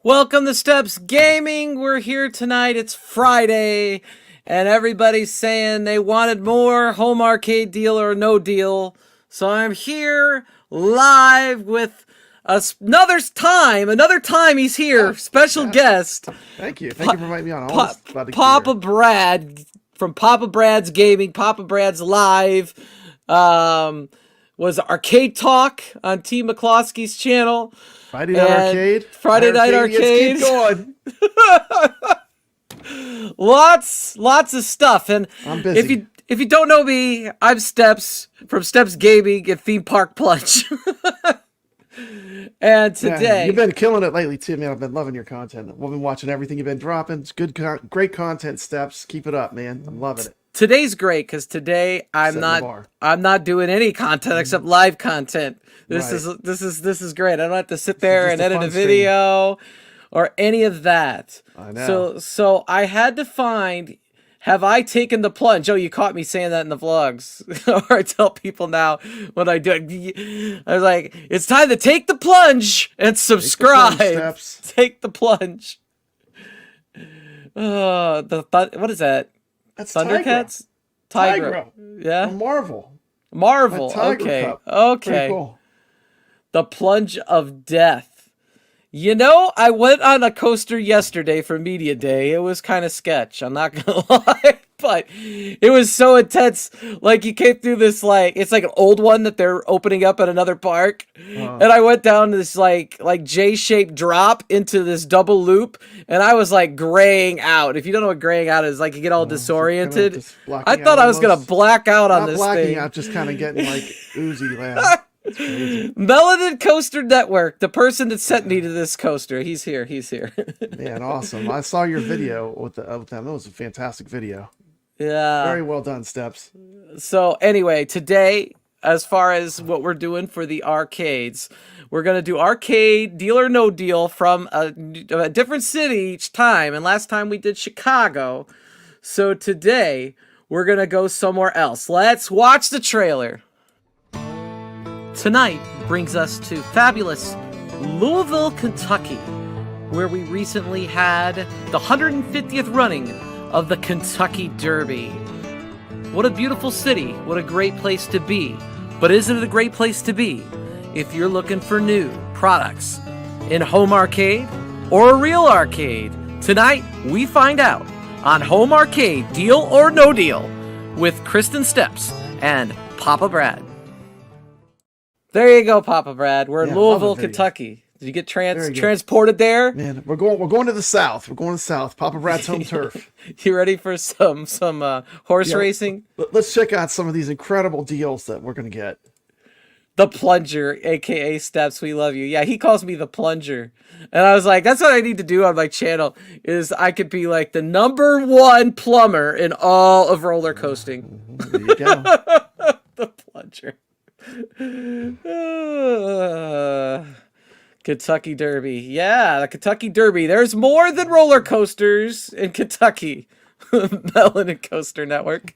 Welcome to Steps Gaming. We're here tonight. It's Friday, and everybody's saying they wanted more home arcade deal or no deal. So I'm here live with another time he's here. Special guest. Thank you. Thank you for inviting me on. Papa Brad from Papa Brad's Gaming, Papa Brad's Live. Was Arcade Talk on T. McCloskey's channel. Friday Night Arcade. Friday Night Arcade. Keep going. lots of stuff. And I'm busy. If you don't know me, I'm Steps from Steps Gaming and Theme Park Plunge. And today, you've been killing it lately too, man. I've been loving your content. I've been watching everything you've been dropping. It's great content, Steps. Keep it up, man. I'm loving it. Today's great because today I'm not doing any content except live content. This is great. I don't have to sit there and edit a video or any of that. I know. So I had to find, have I taken the plunge? Oh, you caught me saying that in the vlogs. Or I tell people now when I do it. I was like, it's time to take the plunge and subscribe. Take the plunge. What is that? That's Thundercats? Tigra. Yeah. Marvel. Okay. Cup. Okay. Cool. The plunge of death. You know, I went on a coaster yesterday for Media Day. It was kind of sketch. I'm not gonna lie, but it was so intense. Like you came through this it's like an old one that they're opening up at another park, and I went down this like J-shaped drop into this double loop, and I was like graying out. If you don't know what graying out is, like you get all disoriented. I thought I was gonna black out on this thing. Not blacking out, just kind of getting like oozy land. Melanin Coaster Network, the person that sent me to this coaster. He's here. Man, awesome. I saw your video with them. That was a fantastic video. Yeah. Very well done, Steps. So anyway, today, as far as what we're doing for the arcades, we're going to do arcade deal or no deal from a different city each time. And last time we did Chicago. So today, we're going to go somewhere else. Let's watch the trailer. Tonight brings us to fabulous Louisville, Kentucky, where we recently had the 150th running of the Kentucky Derby. What a beautiful city. What a great place to be. But isn't it a great place to be if you're looking for new products in home arcade or a real arcade? Tonight, we find out on Home Arcade Deal or No Deal with Kristen Steps and Papa Brad. There you go, Papa Brad. We're in Louisville, Kentucky. Did you get transported there? Man, we're going to the south. We're going to the south. Papa Brad's home turf. You ready for some horse racing? Let's check out some of these incredible deals that we're going to get. The Plunger, aka Steps, we love you. Yeah, he calls me the Plunger. And I was like, that's what I need to do on my channel, is I could be like the #1 plumber in all of roller coasting. There you go. The Plunger. Kentucky Derby. Yeah, the Kentucky Derby. There's more than roller coasters in Kentucky. Melanin Coaster Network.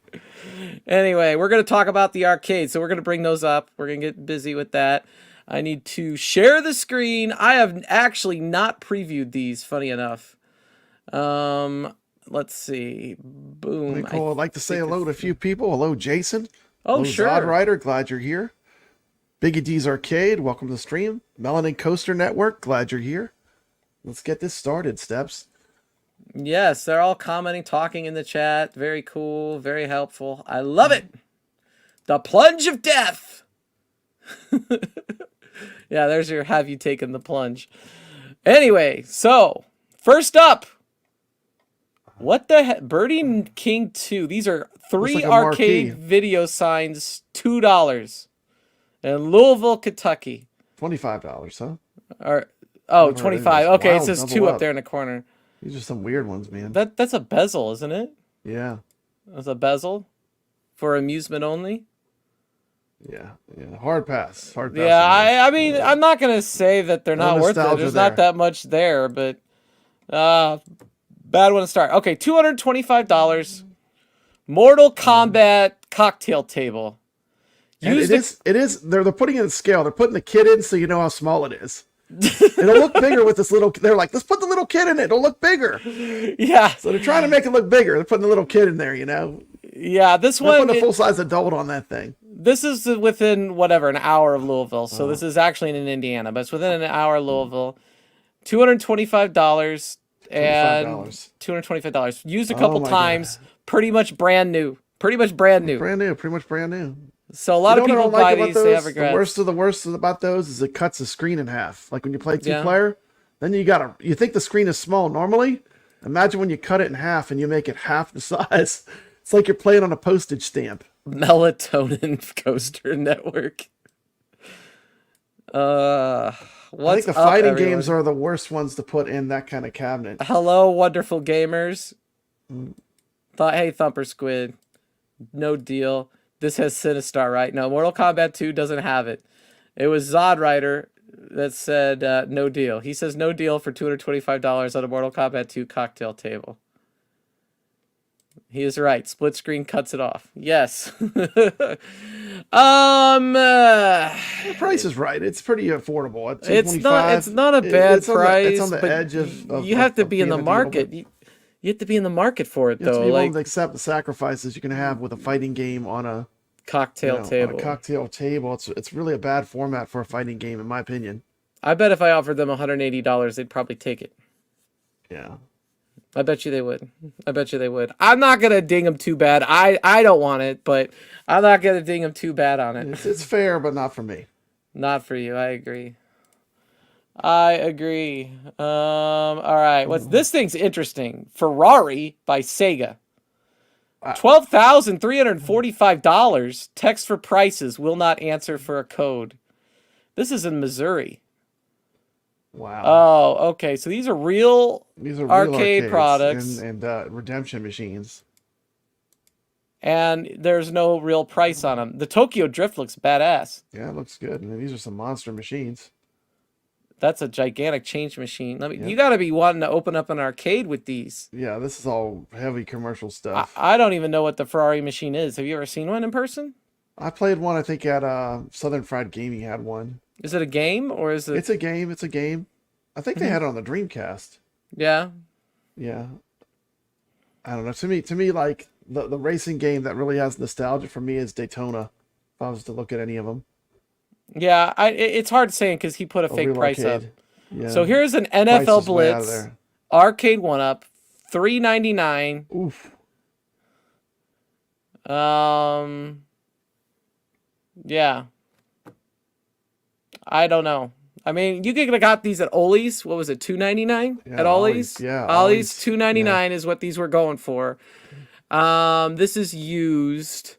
Anyway, we're going to talk about the arcade, so we're going to bring those up. We're going to get busy with that. I need to share the screen. I have actually not previewed these, funny enough. Let's see. Boom. Cool. I'd like to say hello to a few people. Hello, Jason. Oh, sure. Zod Rider, glad you're here. Biggie D's Arcade, welcome to the stream. Melanin Coaster Network, glad you're here. Let's get this started, Steps. Yes, they're all commenting, talking in the chat. Very cool, very helpful. I love it. The plunge of death. Yeah, there's your have you taken the plunge. Anyway, so first up. What the heck? Birdie King 2. These are 3 arcade video signs, $2. In Louisville, Kentucky. $25, huh? Or 25. Okay, it says 2 up there in the corner. These are some weird ones, man. That's a bezel, isn't it? Yeah. That's a bezel for amusement only. Yeah. Hard pass. Yeah, I mean, I'm not gonna say that they're not worth it. There's not that much there, but bad one to start. Okay, $225. Mortal Kombat cocktail table. It is. They're putting it in scale. They're putting the kit in so you know how small it is. It'll look bigger with this little. They're like, let's put the little kid in it. It'll look bigger. Yeah. So they're trying to make it look bigger. They're putting the little kid in there, you know. Yeah, this They're one. putting a full size adult on that thing. This is within whatever an hour of Louisville, so this is actually in Indiana, but it's within an hour of Louisville. $225 and $225. Used a couple times. God. Pretty much brand new. Pretty much brand new. Pretty much brand new. So a lot of people buy these. They have regrets. The worst about those is it cuts the screen in half. Like when you play two-player, then you think the screen is small normally. Imagine when you cut it in half and you make it half the size. It's like you're playing on a postage stamp. Melatonin Coaster Network. I think the fighting games are the worst ones to put in that kind of cabinet. Hello, wonderful gamers. Hey, Thumper Squid. No deal. This has Sinistar, right? No, Mortal Kombat 2 doesn't have it. It was Zod Rider that said no deal. He says no deal for $225 on a Mortal Kombat 2 cocktail table. He is right. Split screen cuts it off. Yes. The price is right. It's pretty affordable. At it's not a bad price. It's on the edge of you have to be in the market. You have to be in the market for it, though. You have to be willing to accept the sacrifices you can have with a fighting game on a cocktail table. On a cocktail table. It's really a bad format for a fighting game, in my opinion. I bet if I offered them $180, they'd probably take it. Yeah. I bet you they would. I'm not gonna ding them too bad. I don't want it, but I'm not gonna ding them too bad on it. It's fair, but not for me. Not for you. I agree. All right. This thing's interesting. Ferrari by Sega. $12,345. Text for prices. Will not answer for a code. This is in Missouri. Wow. Oh, okay. So these are real arcade products and redemption machines. And there's no real price on them. The Tokyo Drift looks badass. Yeah, it looks good. And these are some monster machines. That's a gigantic change machine. You got to be wanting to open up an arcade with these. Yeah, this is all heavy commercial stuff. I don't even know what the Ferrari machine is. Have you ever seen one in person? I played one, I think, at Southern Fried Gaming had one. Is it a game or is it? It's a game. It's a game. I think they had it on the Dreamcast. Yeah. Yeah. I don't know. To me, like the racing game that really has nostalgia for me is Daytona. If I was to look at any of them. Yeah, it's hard saying because he put a fake price up. Yeah. So here's an NFL Blitz arcade 1-up, $3.99. Oof. Yeah. I don't know. I mean, you could have got these at Ollie's. What was it, $2.99 at Ollie's? Yeah, Ollie's $2.99 is what these were going for. This is used.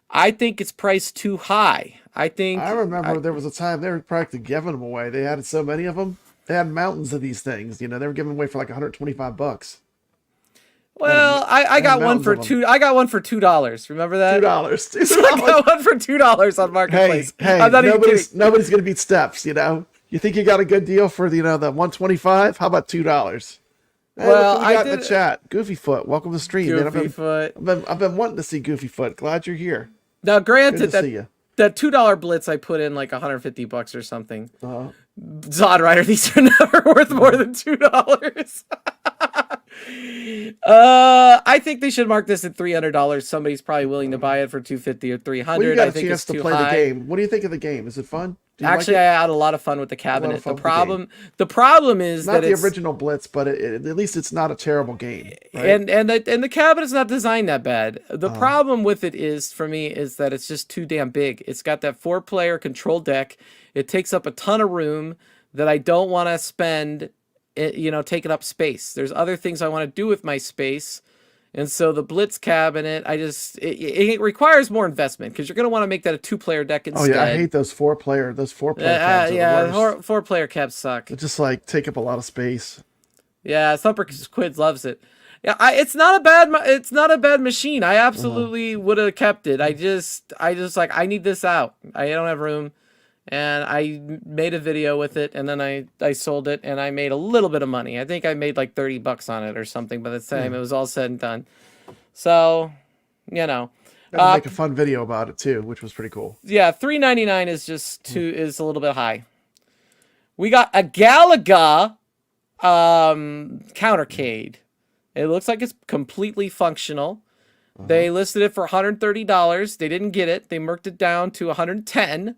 I think it's priced too high. I remember there was a time they were practically giving them away. They had so many of them. They had mountains of these things. You know, they were giving away for like $125. Well, I got one for $2. I got one for $2. Remember that? $2. So I got one for $2 on Marketplace. Hey, I'm not even kidding. Nobody's gonna beat Steps. You know, you think you got a good deal for the $125? How about $2? Hey, well, I got in the chat. Goofy Foot, welcome to the stream. Goofy Foot. I've been wanting to see Goofy Foot. Glad you're here. Now, granted, Good to see you. That $2 Blitz, I put in like $150 or something. Zod Rider, these are never worth more than $2. I think they should mark this at $300. Somebody's probably willing to buy it for $250 or $300. Well, you got I think a chance to play the game. What do you think of the game? Is it fun? Actually, I had a lot of fun with the cabinet. The problem is not that the original Blitz, but at least it's not a terrible game. Right? And the cabinet's not designed that bad. The problem with it is, for me, is that it's just too damn big. It's got that 4-player control deck. It takes up a ton of room that I don't want to spend, taking up space. There's other things I want to do with my space. And so the Blitz cabinet, it requires more investment because you're going to want to make that a 2-player deck instead. Oh yeah, I hate those 4-player cabs. Yeah, 4-player cabs suck. They just like take up a lot of space. Yeah, Thumper Squid loves it. Yeah, it's not a bad machine. I absolutely would have kept it. I just I need this out. I don't have room. And I made a video with it, and then I sold it, and I made a little bit of money. I think I made like $30 on it or something by the time it was all said and done. So, Got to make a fun video about it too, which was pretty cool. Yeah, $3.99 is just is a little bit high. We got a Galaga countercade. It looks like it's completely functional. They listed it for $130. They didn't get it. They marked it down to $110.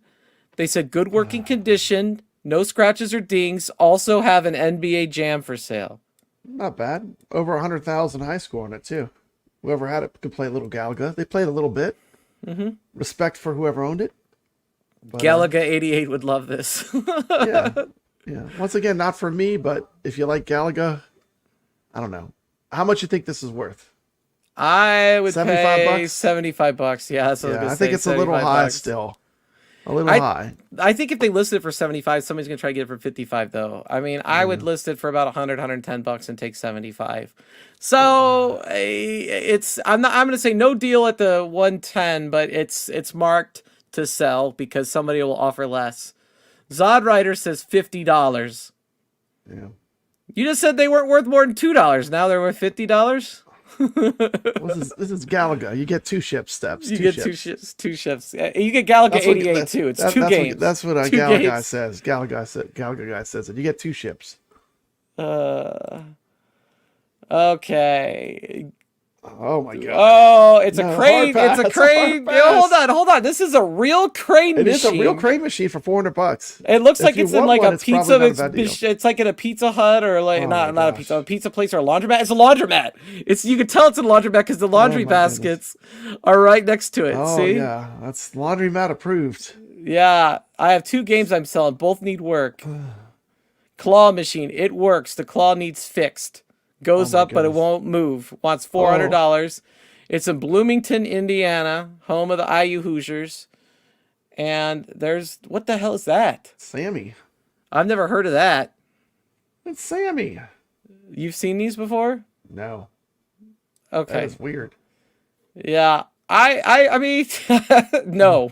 They said good working condition, no scratches or dings. Also have an NBA Jam for sale. Not bad. Over 100,000 high score on it too. Whoever had it could play a little Galaga. They played a little bit. Respect for whoever owned it. But, Galaga 88 would love this. yeah. Once again, not for me, but if you like Galaga, I don't know. How much you think this is worth? I would 75 pay bucks? $75. Yeah, that's what I was gonna I think say, it's a little high still. A little high. I think if they listed it for 75, somebody's gonna try to get it for 55 though. I mean, I would list it for about 100, 110 bucks and take 75. So I'm gonna say no deal at the 110, but it's marked to sell because somebody will offer less. Zod Rider says $50. Yeah. You just said they weren't worth more than $2. Now they're worth $50. This is Galaga. You get 2 ship steps. You get 2 ships. You get Galaga 88 too. It's 2 games. That's what a Galaga guy says. Galaga guy says it. You get 2 ships. Okay. Oh my god. Oh, it's a crane. It's a crane. Hold Hold on. This is a real crane machine. It's a real crane machine for $400. It looks like it's in like a pizza. It's It's like in a Pizza Hut or like not a pizza place or a laundromat. It's a laundromat. You can tell it's a laundromat because the laundry baskets are right next to it. Oh see? yeah, that's laundromat approved. Yeah, I have 2 games I'm selling. Both need work. Claw machine. It works. The claw needs fixed. Goes up, but it won't move. Wants $400. It's in Bloomington, Indiana, home of the IU Hoosiers. And there's... What the hell is that? Sammy. I've never heard of that. It's Sammy. You've seen these before? No. Okay. That is weird. Yeah. I mean, no.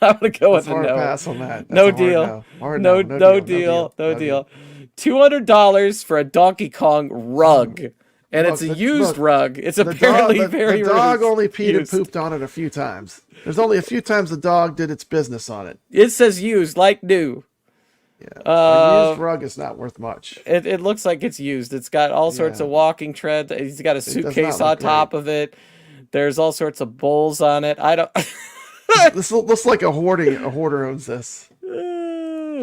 I'm going to go with a no. Pass on that. No deal. No deal. $200 for a Donkey Kong rug. And it's a used rug. It's apparently very The dog only peed and pooped on it a few times. There's only a few times the dog did its business on it. It says used, like new. Yeah. A used rug is not worth much. It looks like it's used. It's got all sorts of walking tread. He's got a suitcase on top of it. There's all sorts of bowls on it. I don't... This looks like a hoarder owns this.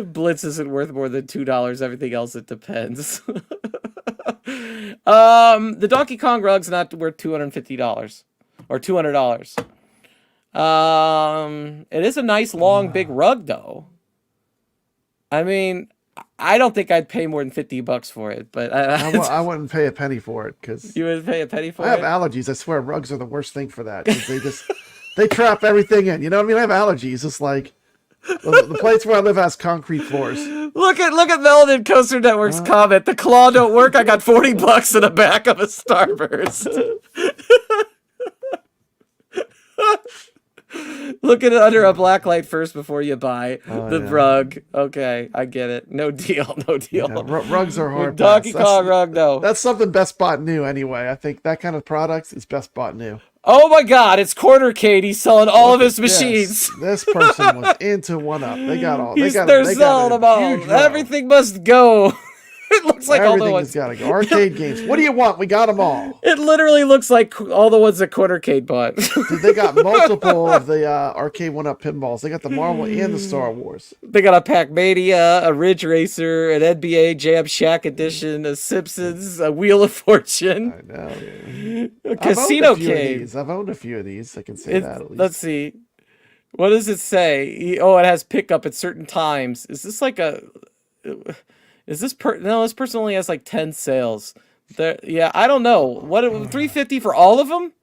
Blitz isn't worth more than $2. Everything else, it depends. The Donkey Kong rug's not worth $250 or $200. It is a nice, long, big rug, though. I mean, I don't think I'd pay more than $50 for it, but I wouldn't pay a penny for it because you would pay a penny for it. I have allergies. I swear, rugs are the worst thing for that. They trap everything in. You know what I mean? I have allergies. It's like the place where I live has concrete floors. Look at Melanin Coaster Network's comment. The claw don't work. I got $40 in the back of a Starburst. Look at it under a black light first before you buy the rug. Okay, I get it. No deal. Yeah, rugs are hard. Donkey Kong rug, no. That's something Best Bought new anyway. I think that kind of products is Best Bought new. Oh my God, it's Cornercade. He's selling all of his machines. This person was into one up. They got all. They're selling them all. Everything must go. It looks like all the ones. Everything's got to go. Arcade games. What do you want? We got them all. It literally looks like all the ones that Cornercade bought. Dude, they got multiple of the arcade one-up pinballs. They got the Marvel and the Star Wars. They got a Pac-Mania, a Ridge Racer, an NBA Jam Shack Edition, a Simpsons, a Wheel of Fortune. I know. A Casino Cave. I've owned a few of these. I can say that at least. Let's see. What does it say? Oh, it has pickup at certain times. Is this like a... Is this no? This person only has like 10 sales. Yeah, I don't know. What $350 for all of them?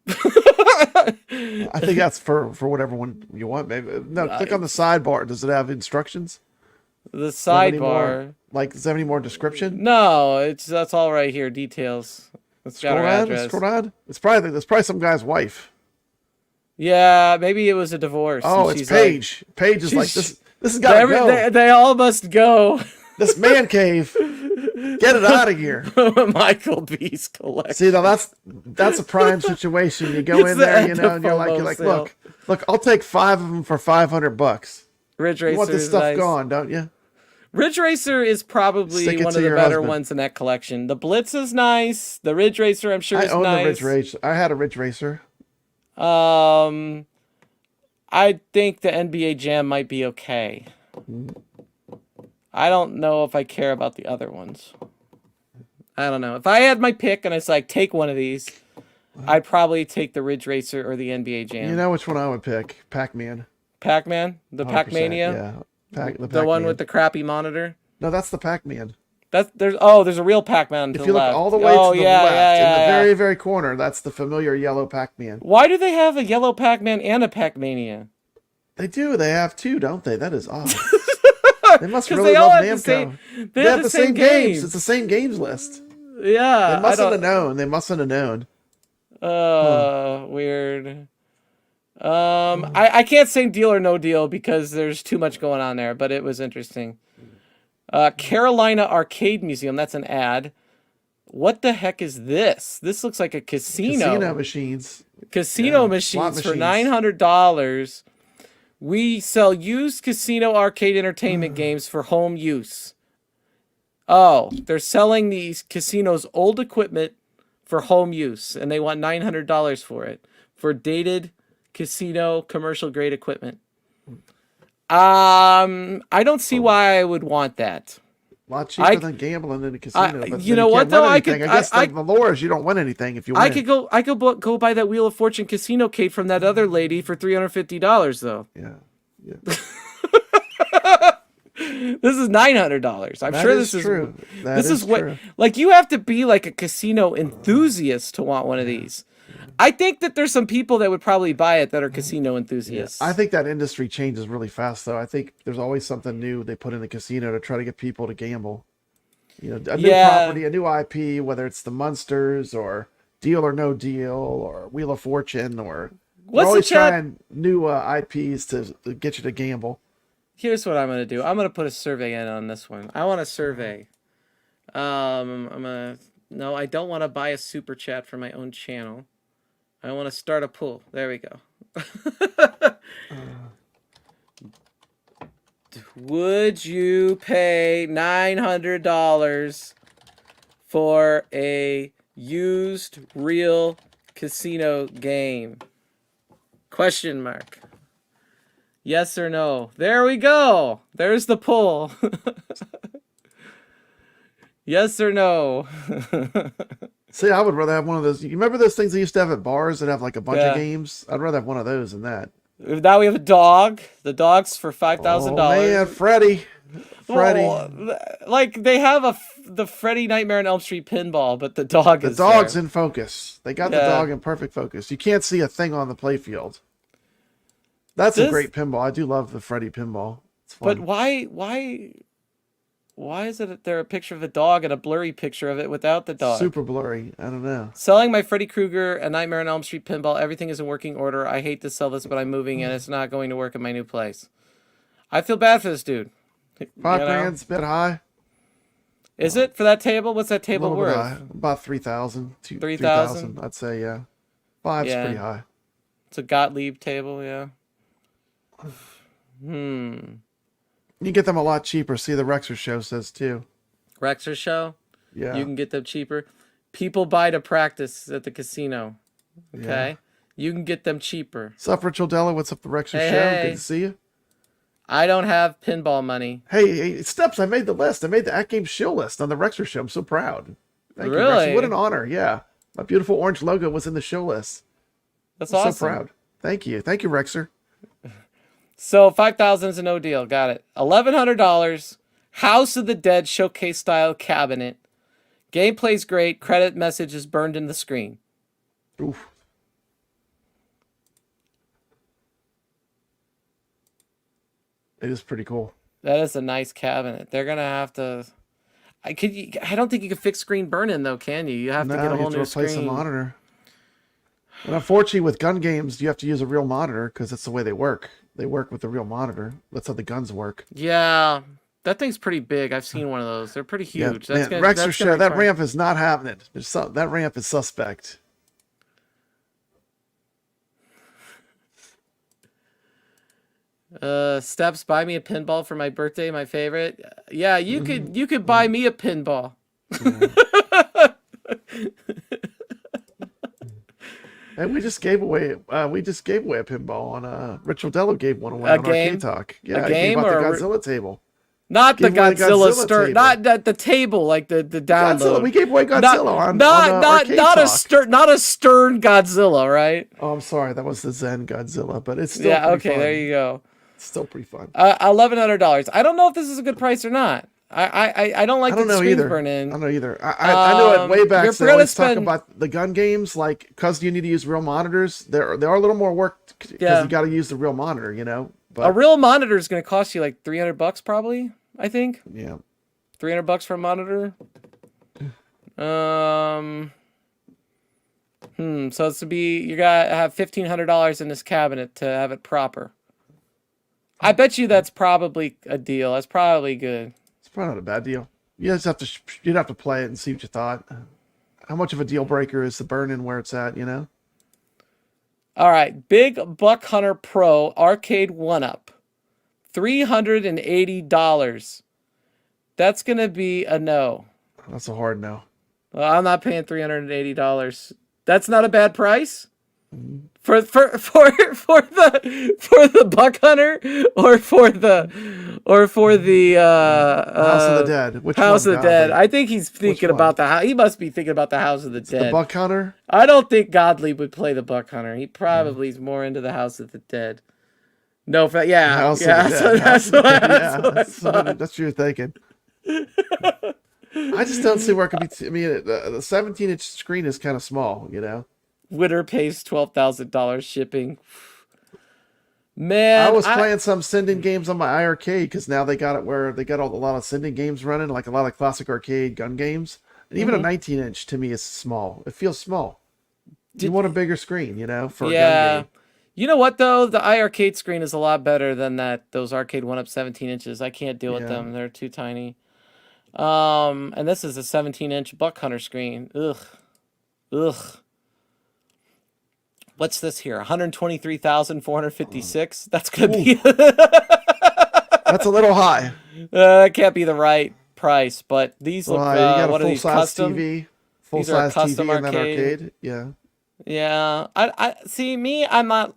I think that's for whatever one you want. Maybe no. Click on the sidebar. Does it have instructions? The sidebar. Does it have any more description? No, that's all right here. Details. It's got her address. Scroll down. It's probably some guy's wife. Yeah, maybe it was a divorce. Oh, it's Paige. Like, Paige is like this. This has got to go. They all must go. This man cave, get it out of here. Michael B's collection. See, now that's a prime situation. You go in there, and you're like, look, I'll take 5 of them for $500. Ridge Racer. You want this stuff gone, don't you? Ridge Racer is probably one of the better ones in that collection. The Blitz is nice. The Ridge Racer, I'm sure, is nice. I own the Ridge Racer. I had a Ridge Racer. I think the NBA Jam might be okay. I don't know if I care about the other ones. I don't know. If I had my pick and it's like, take one of these, I'd probably take the Ridge Racer or the NBA Jam. You know which one I would pick? Pac-Man. Pac-Man? The Pac-Mania? Yeah. The one with the crappy monitor? No, that's the Pac-Man. There's a real Pac-Man to the left. If you look all the way to the left, in the very, very corner, that's the familiar yellow Pac-Man. Why do they have a yellow Pac-Man and a Pac-Mania? They do. They have two, don't they? That is odd. They must really love Namco. They have the same games. It's the same games list. Yeah. They mustn't have known. They mustn't have known. Weird. I can't say deal or no deal because there's too much going on there, but it was interesting. Carolina Arcade Museum. That's an ad. What the heck is this? This looks like a casino. Casino machines. Casino machines for $900. We sell used casino arcade entertainment games for home use. Oh, they're selling these casinos' old equipment for home use, and they want $900 for it, for dated casino commercial grade equipment. I don't see why I would want that. A lot cheaper than gambling in a casino. But you know what though? I guess the lure is you don't win anything if you win. I could go buy that Wheel of Fortune casino cade from that other lady for $350 though. Yeah. This is $900. I'm sure this is true. This is what true. Like you have to be like a casino enthusiast to want one of these. I think that there's some people that would probably buy it that are casino enthusiasts. Yeah. I think that industry changes really fast, though. I think there's always something new they put in the casino to try to get people to gamble. You know, a new property, a new IP, whether it's the Munsters or Deal or No Deal or Wheel of Fortune or always trying new IPs to get you to gamble. Here's what I'm going to do. I'm going to put a survey in on this one. I want a survey. No, I don't want to buy a super chat for my own channel. I want to start a pool. There we go. Would you pay $900 for a used real casino game? Question mark. Yes or no? There we go. There's the poll. Yes or no? See, I would rather have one of those. You remember those things they used to have at bars that have like a bunch of games? I'd rather have one of those than that. Now we have a dog. The dog's for $5,000. Oh man, Freddy. Like they have the Freddy Nightmare on Elm Street pinball, but the dog's in focus. They got the dog in perfect focus. You can't see a thing on the playfield. That's a great pinball. I do love the Freddy pinball. It's fun. But why is it there a picture of a dog and a blurry picture of it without the dog? Super blurry. I don't know. Selling my Freddy Krueger, a Nightmare on Elm Street pinball. Everything is in working order. I hate to sell this, but I'm moving and it's not going to work in my new place. I feel bad for this dude. $5,000's a bit high. Is it for that table? What's that table worth? About 3,000. 3,000? I'd say, yeah. 5's pretty high. It's a Gottlieb table, yeah. You get them a lot cheaper. See, the Rexer show says too. Rexer show? Yeah. You can get them cheaper. People buy to practice at the casino. Okay? Yeah. You can get them cheaper. What's up, Rich Odella? What's up, the Rexer show? Good to see you. I don't have pinball money. Hey, Steps, I made the list. I made the AtGames shill list on the Rexer show. I'm so proud. Thank you, Rexer. What an honor. Yeah. My beautiful orange logo was in the shill list. That's awesome. So proud. Thank you. Thank you, Rexer. So 5,000 is a no deal. Got it. $1,100. House of the Dead showcase style cabinet. Gameplay's great. Credit message is burned in the screen. Oof. It is pretty cool. That is a nice cabinet. They're gonna have to. I don't think you can fix screen burn-in though, can you? You have to get a whole new screen. Replace a monitor. And unfortunately, with gun games, you have to use a real monitor because that's the way they work. They work with the real monitor. That's how the guns work. Yeah, that thing's pretty big. I've seen one of those. They're pretty huge. Yeah, Rexer show that ramp is not happening. That ramp is suspect. Steps, buy me a pinball for my birthday, my favorite. Yeah, you could buy me a pinball. And we just gave away a pinball on Rich Odello gave one away A on game? Arcade Talk. A Yeah, I game gave out the or Godzilla table. not the Gave away Godzilla table. not the table, like the download. Godzilla. We gave away Godzilla on Arcade not Talk. not a stern Godzilla, right? Oh, I'm sorry, that was the Zen Godzilla, but it's still Yeah, pretty okay, fun. there you go. It's still pretty fun. $1,100. I don't know if this is a good price or not. I don't like I don't the know screens either. burn in. I don't know either. I know it way back. you're They always gonna talk spend- about the gun games, like because you need to use real monitors. They are a little more work because Yeah. you got to use the real monitor, you know. A But real monitor is going to cost you like $300 probably, I think. yeah, $300 for a monitor. So it's you gotta have $1,500 in this cabinet to have it proper. I bet you that's probably a deal. That's probably good. it's probably not a bad deal. You just have to you'd have to play it and see what you thought. How much of a deal breaker is the burn-in where it's at, you know? All right, Big Buck Hunter Pro Arcade 1-Up. $380. That's going to be a no. That's a hard no. Well, I'm not paying $380. That's not a bad price? For the Buck Hunter or for the House of the Dead. Which House one, of the Dead. Godly? I think he's thinking one? about the house. He must be thinking about the House of the Dead. The Buck Hunter? I don't think Godly would play the Buck Hunter. He probably is more into the House of the Dead. No, yeah, House of yeah. the So Dead. that's what I thought. That's what you're thinking. I just don't see where it could be. I mean, the 17-inch screen is kind of small, you know. Winner pays $12,000 shipping. Man, I was playing some sending games on my iArcade because now they got it where they got a lot of sending games running, like a lot of classic arcade gun games. And even a 19-inch to me is small. It feels small. You want a bigger screen, you know, for a gun game. You know what though? The iArcade screen is a lot better than those Arcade 1-Up 17 inches. I can't deal with them. They're too tiny. And this is a 17-inch Buck Hunter screen. Ugh. What's this here? 123,456. That's gonna be. That's a little high. That can't be the right price, but these look. You got what a are these full-size custom? TV, These are a full-size custom TV in that arcade. arcade. Yeah. Yeah, I see. Me, I'm not.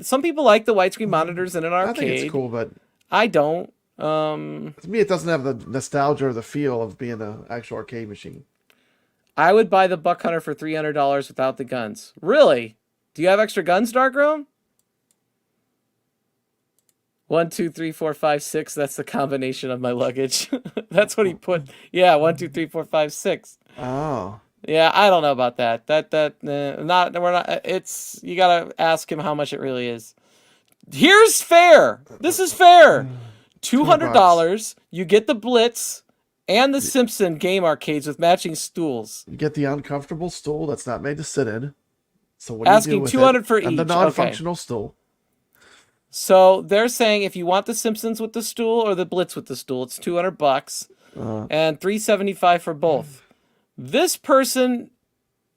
Some people like the widescreen monitors in an arcade. I think it's cool, but I don't. to me, it doesn't have the nostalgia or the feel of being an actual arcade machine. I would buy the Buck Hunter for $300 without the guns. Really? Do you have extra guns, Darkroom? 1, 2, 3, 4, 5, 6. That's the combination of my luggage. That's what he put. Yeah, 1, 2, 3, 4, 5, 6. Oh. Yeah, I don't know about that. We're not. It's you gotta ask him how much it really is. Here's fair. This is fair. $200. You get the Blitz and the Simpson game arcades with matching stools. You get the uncomfortable stool that's not made to sit in. So what do Asking you do with $200 it? for And the each. non-functional stool. So they're saying if you want the Simpsons with the stool or the Blitz with the stool, it's $200 and $375 for both. This person,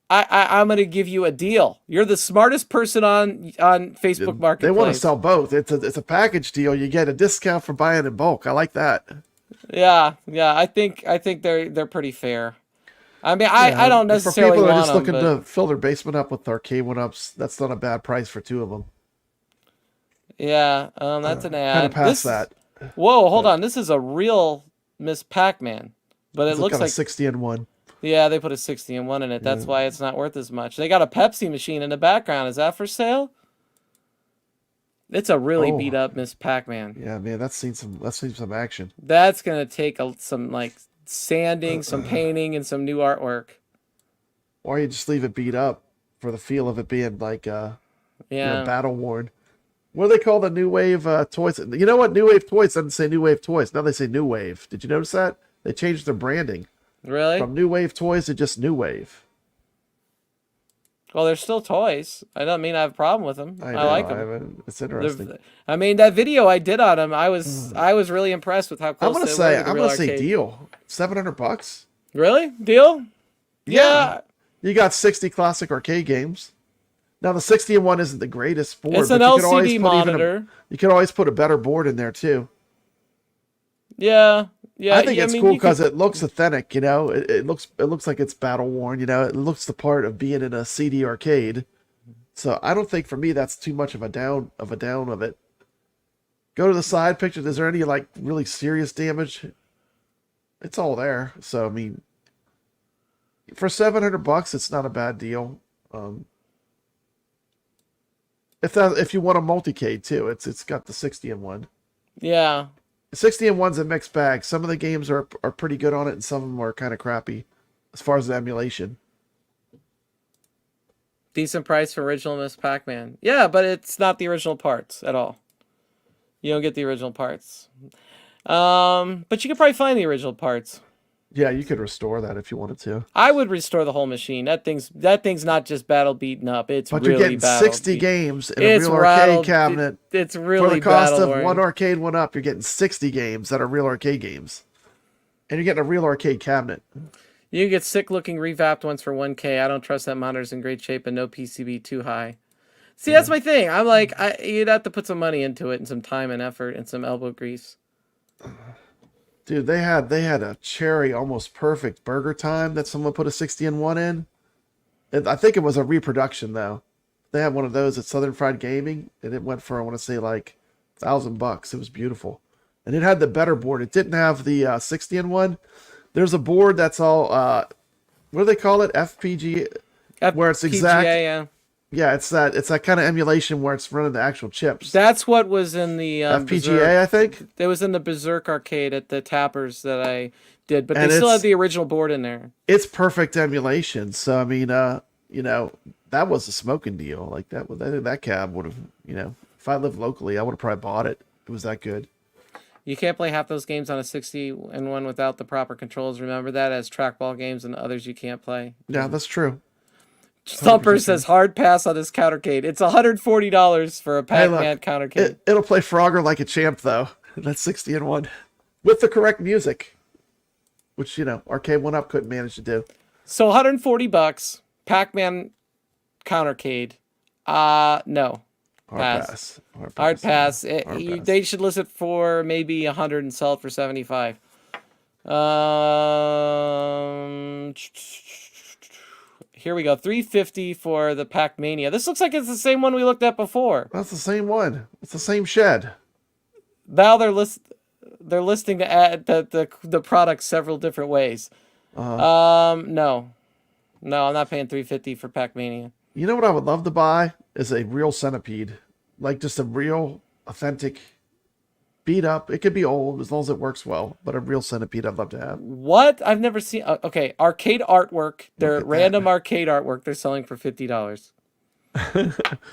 I'm going to give you a deal. You're the smartest person on Facebook Marketplace. They want to sell both. It's a package deal. You get a discount for buying in bulk. I like that. Yeah. I think they're pretty fair. I mean, I don't necessarily for people that are want just them, looking but... to fill their basement up with arcade 1-ups, that's not a bad price for two of them. Yeah, that's an ad. Kind of past that. Whoa, hold on. This is a real Miss Pac-Man, but it looks like 60 in one. Yeah, they put a 60 and 1 in it. That's why it's not worth as much. They got a Pepsi machine in the background. Is that for sale? It's a really beat up Miss Pac-Man. Yeah, man, that's seen some action. That's gonna take some like sanding, some painting, and some new artwork. Or you just leave it beat up for the feel of it being like battle worn. What do they call the new wave toys? You know what? New wave toys doesn't say new wave toys. Now they say new wave. Did you notice that? They changed their branding. Really? From new wave toys to just new wave. Well, they're still toys. I don't mean I have a problem with them. I like them. It's interesting. I mean, that video I did on them, I was really impressed with how close I'm gonna say deal. $700. Really? Deal? Yeah. You got 60 classic arcade games. Now the 60-in-1 isn't the greatest board, It's but an you could always LCD put monitor. you could always put a better board in there too. Yeah, yeah. I think it's cool because could... it looks authentic. You know, it looks like it's battle worn. You know, it looks the part of being in a CD arcade. So I don't think for me that's too much of a down of it. Go to the side picture. Is there any like really serious damage? It's all there. So I mean, for $700, it's not a bad deal. If you want a multicade too, it's got the 60-in-1. Yeah. 60-in-1's a mixed bag. Some of the games are pretty good on it, and some of them are kind of crappy as far as the emulation. Decent price for original Miss Pac-Man. Yeah, but it's not the original parts at all. You don't get the original parts. But you could probably find the original parts. Yeah, you could restore that if you wanted to. I would restore the whole machine. That thing's not just battle beaten up. It's but really you're getting 60 games in a real arcade cabinet. It's really for the cost of battle-worn. one arcade one up. You're getting 60 games that are real arcade games, and you're getting a real arcade cabinet. You can get sick-looking revapped ones for $1K. I don't trust that monitor's in great shape and no PCB too high. See, that's my thing. I'm like, you'd have to put some money into it and some time and effort and some elbow grease. Dude, they had a cherry almost perfect burger time that someone put a 60-in-1 in. I think it was a reproduction though. They had one of those at Southern Fried Gaming, and it went for I want to say like $1,000. It was beautiful, and it had the better board. It didn't have the 60-in-1. There's a board that's all what do they call it? FPGA, where it's exact. Yeah. Yeah, it's that kind of emulation where it's running the actual chips. That's what was in the FPGA, Berserk. I think. It was in the Berserk arcade at the Tappers that I did, but And they still had the original board in there. It's perfect emulation. So I mean, you know, that was a smoking deal. Like that cab would have, you know, if I lived locally, I would have probably bought it. It was that good. You can't play half those games on a 60-in-1 without the proper controls. Remember that, as trackball games and others you can't play. Yeah, that's true. Thumper says hard pass on this countercade. It's $140 for a Pac-Man countercade. It'll play Frogger like a champ though. That's 60-in-1 with the correct music, which, you know, Arcade 1-Up couldn't manage to do. So $140, Pac-Man countercade. No. Pass. Hard pass. They should list it for maybe 100 and sell it for 75. Here we go. $350 for the Pac-Mania. This looks like it's the same one we looked at before. That's the same one. It's the same shed. Now they're listing to add the product several different ways. No, I'm not paying $350 for Pac-Mania. You know what I would love to buy is a real centipede, like just a real authentic beat up. It could be old as long as it works well, but a real centipede I'd love to have. What? I've never seen. Okay, arcade artwork. They're random arcade artwork. They're selling for $50.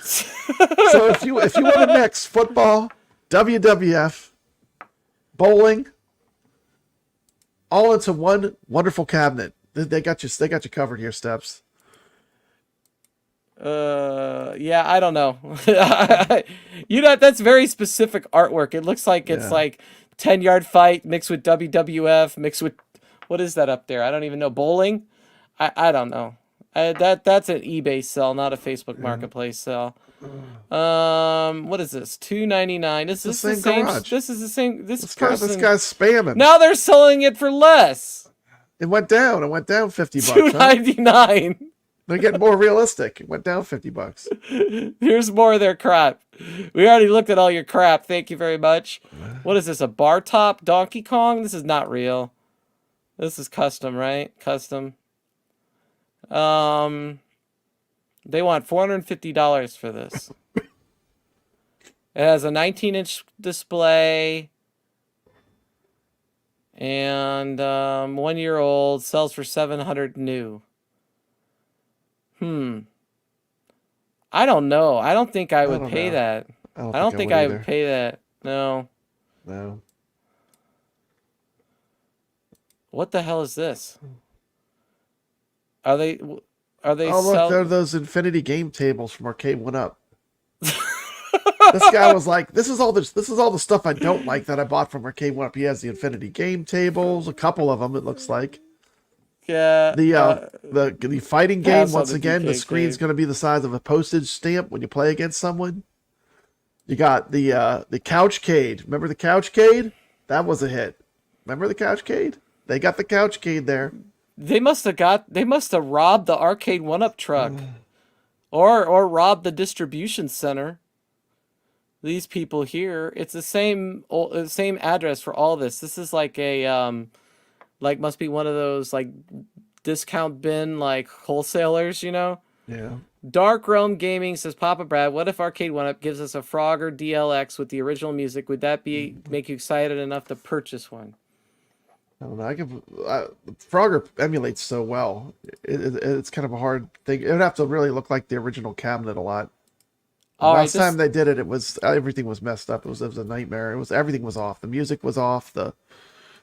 So if you want to mix football, WWF, bowling, all into one wonderful cabinet, they got you covered here, Steps. Yeah, I don't know. You know, that's very specific artwork. It looks like it's like 10-yard fight mixed with WWF mixed with, what is that up there? I don't even know. Bowling? I don't know. That's an eBay sell, not a Facebook Marketplace sell. What is this? $2.99. This is the same. This is the same. This guy's spamming. Now they're selling it for less. It went down. It went down $50. $2.99. They're getting more realistic. It went down $50. Here's more of their crap. We already looked at all your crap. Thank you very much. What is this? A bar top Donkey Kong? This is not real. This is custom, right? Custom. They want $450 for this. It has a 19-inch display. And 1 year old, sells for $700 new. I don't know. I don't think I would pay that. I don't think I would pay that. No. What the hell is this? Are they Oh, look, they're those infinity game tables from Arcade 1-Up. This guy was like, this is all the stuff I don't like that I bought from Arcade 1-Up. He has the infinity game tables, a couple of them, it looks like. Yeah. The fighting game, pass on once the again, the DK screen's game. going to be the size of a postage stamp when you play against someone. You got the Couchcade. Remember the Couchcade? That was a hit. Remember the Couchcade? They got the Couchcade there. They must have robbed the arcade 1-up truck. Or robbed the distribution center. These people here, it's the same address for all this. This is like a must be one of those like discount bin like wholesalers, you know? Yeah. Dark Realm Gaming says, Papa Brad, what if Arcade 1-Up gives us a Frogger DLX with the original music? Would that make you excited enough to purchase one? I don't know. Frogger emulates so well. It's kind of a hard thing. It would have to really look like the original cabinet a lot. Last time they did it, everything was messed up. It was a nightmare. Everything was off. The music was off. The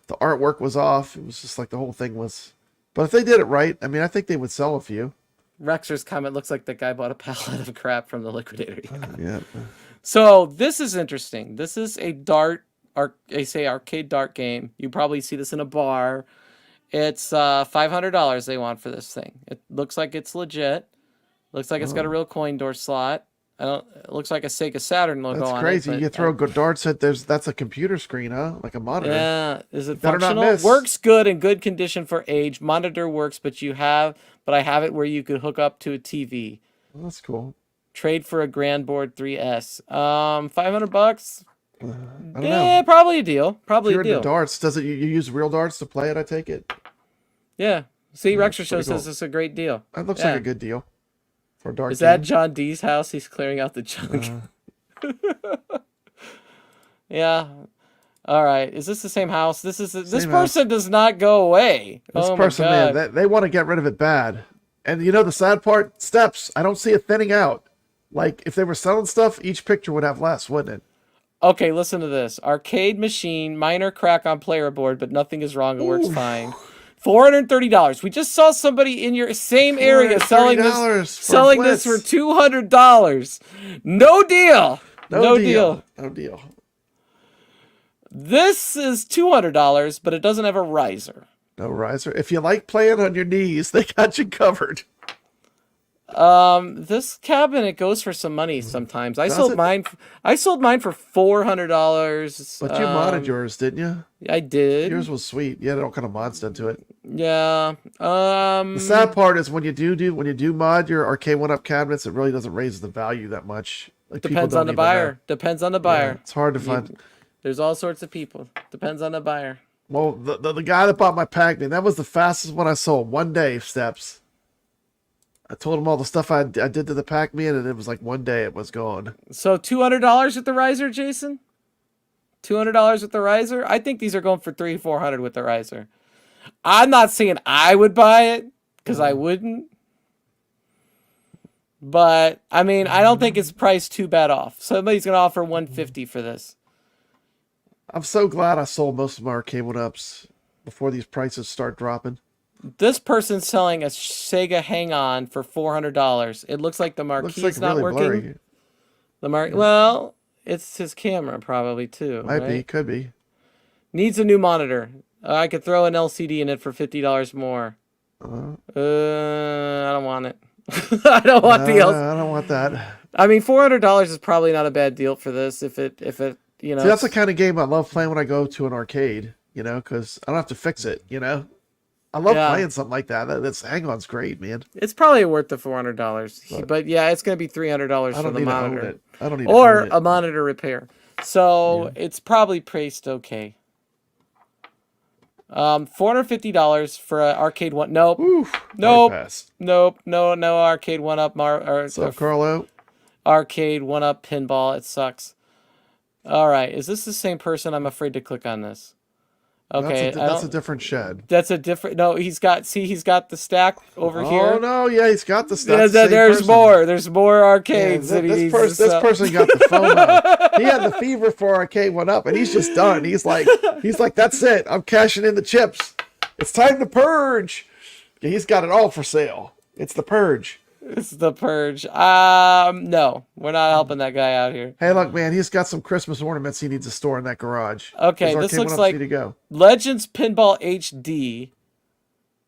artwork was off. It was just like the whole thing was. But if they did it right, I mean, I think they would sell a few. Rexer's comment looks like the guy bought a pallet of crap from the liquidator. Yeah. So this is interesting. This is a arcade dart game. You probably see this in a bar. It's $500 they want for this thing. It looks like it's legit. Looks like it's got a real coin door slot. It looks like a Sega Saturn logo on it. That's crazy. You throw good darts at that's a computer screen, huh? Like a monitor. Yeah. Is it Better not functional? miss. Works good in good condition for age. Monitor works, but I have it where you could hook up to a TV. Well, that's cool. Trade for a Grand Board 3S. $500. I don't know. Probably a deal. Probably if you're a deal. into darts, you use real darts to play it? I take it. Yeah. See, Rexer Show pretty cool. says it's a great deal. That looks like a good deal for a dart. Is that John D's house? He's clearing out the junk. Yeah. All right. Is this the same house? This person does not go away. This person, man, they want to get rid of it bad. And you know the sad part? Steps. I don't see it thinning out. Like if they were selling stuff, each picture would have less, wouldn't it? Okay, listen to this. Arcade machine, minor crack on player board, but nothing is wrong. It works fine. $430. We just saw somebody in your same area selling this for $200. No deal. No deal. No deal. This is $200, but it doesn't have a riser. No riser. If you like playing on your knees, they got you covered. This cabinet goes for some money sometimes. I sold mine for $400. But you modded yours, didn't you? I did. Yours was sweet. You had all kind of mods done to it. Yeah. The sad part is when you do mod your arcade 1-up cabinets, it really doesn't raise the value that much. Like, depends on the buyer. Depends on the buyer. Yeah, it's hard to find. There's all sorts of people. Depends on the buyer. Well, the guy that bought my Pac-Man, that was the fastest one I sold. One day, Steps. I told him all the stuff I did to the Pac-Man, and it was like one day it was gone. So $200 with the riser, Jason? $200 with the riser? I think these are going for $300-$400 with the riser. I'm not saying I would buy it, because I wouldn't. But, I mean, I don't think it's priced too bad off. Somebody's going to offer $150 for this. I'm so glad I sold most of my arcade 1-ups before these prices start dropping. This person's selling a Sega Hang-On for $400. It looks like the marquee's not working. Blurry. Well, it's his camera probably too. Might be, could be. Needs a new monitor. I could throw an LCD in it for $50 more. I don't want it. I don't want the LCD. I don't want that. I mean, $400 is probably not a bad deal for this. If it, you know. See, that's the kind of game I love playing when I go to an arcade. You know, because I don't have to fix it. You know. I love playing something like that. That's Hang-On's great, man. It's probably worth the $400. But yeah, it's going to be $300 for the monitor. I don't need or a monitor repair. So it's probably priced okay. $450 for an arcade one. Nope. Nope. Nope. No arcade 1-up. What's up, Carlo? Arcade 1-up pinball. It sucks. All right. Is this the same person? I'm afraid to click on this. Okay, that's a different shed. That's a different. No, he's got the stack over here. Oh no, yeah, he's got the stack. There's more. There's more arcades. Yeah, this person got the phone up. He had the fever for arcade 1-up, and he's just done. He's like, that's it. I'm cashing in the chips. It's time to purge. Yeah, he's got it all for sale. It's the purge. It's the purge. No, we're not helping that guy out here. Hey, look, man, he's got some Christmas ornaments he needs to store in that garage. Okay, this looks like Legends Pinball HD.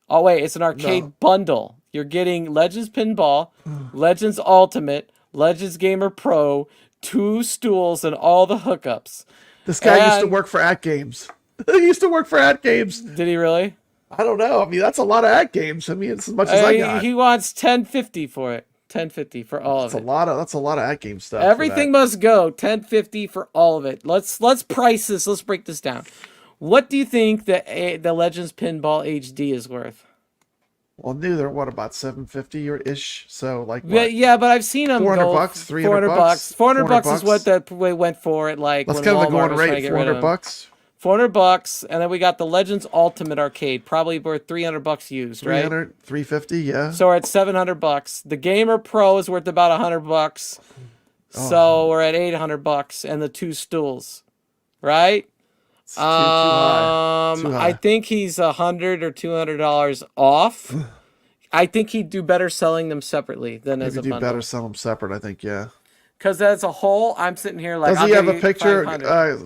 Oh wait, it's an arcade bundle. You're getting Legends Pinball, Legends Ultimate, Legends Gamer Pro, 2 stools, and all the hookups. This guy used to work for AtGames. He used to work for AtGames. Did he really? I don't know. I mean, that's a lot of AtGames. I mean, it's as much as I got. He wants $10.50 for it. $10.50 for all of it. That's a lot of AtGames stuff. Everything must go. $10.50 for all of it. Let's price this. Let's break this down. What do you think the Legends Pinball HD is worth? Well, new they're what, about $750 or ish. So like what? Yeah, but I've seen them $400, go $300 $400. $400 is what that went for it. Like that's when kind of the Walmart going was trying to rate. get rid of them. $400. $400, and then we got the Legends Ultimate Arcade, probably worth $300 used, right? $350, yeah. So we're at $700. The Gamer Pro is worth about $100. So we're at $800, and the 2 stools, right? Too high. I think he's $100 or $200 off. I think he'd do better selling them separately than as a bundle. Do better sell them separate, I think, yeah. Because as a whole, I'm sitting here like. Does he have a picture?